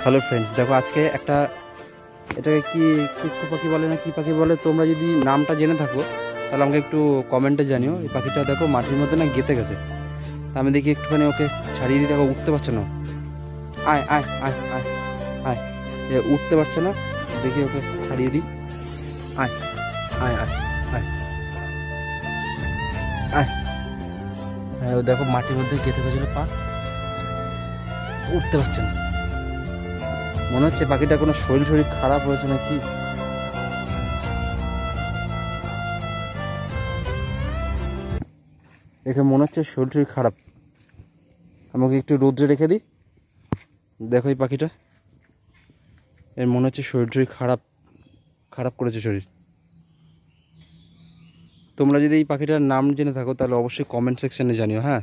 Hello friends, দেখো আজকে একটা এটাকে কি কুক্কু পাখি বলে না কি পাখি বলে, তোমরা যদি নামটা জেনে থাকো তাহলে আমাকে একটু কমেন্টে জানিও। এই পাখিটা দেখো মাটির মধ্যে না গেঁথে গেছে। তা আমি দেখি একটুখানি ওকে ছাড়িয়ে দিই, দেখো উঠতে পারছে না। আয় আয় আয় আয় আয়, উঠতে পারছে না, দেখি ওকে ছাড়িয়ে দিই। আয় আয় আয় আয় আয়। হ্যাঁ, ও দেখো মাটির মধ্যে গেঁথে গেছিল পা, উঠতে পারছে না। মনে হচ্ছে পাখিটা কোনো শরীর শরীর খারাপ হয়েছে নাকি। দেখে মনে হচ্ছে শরীর শরীর খারাপ। আমাকে একটু রোদ্রে রেখে দিই। দেখো এই পাখিটা, এর মনে হচ্ছে শরীর শরীর খারাপ খারাপ করেছে শরীর। তোমরা যদি এই পাখিটার নাম জেনে থাকো তাহলে অবশ্যই কমেন্ট সেকশনে জানিও। হ্যাঁ।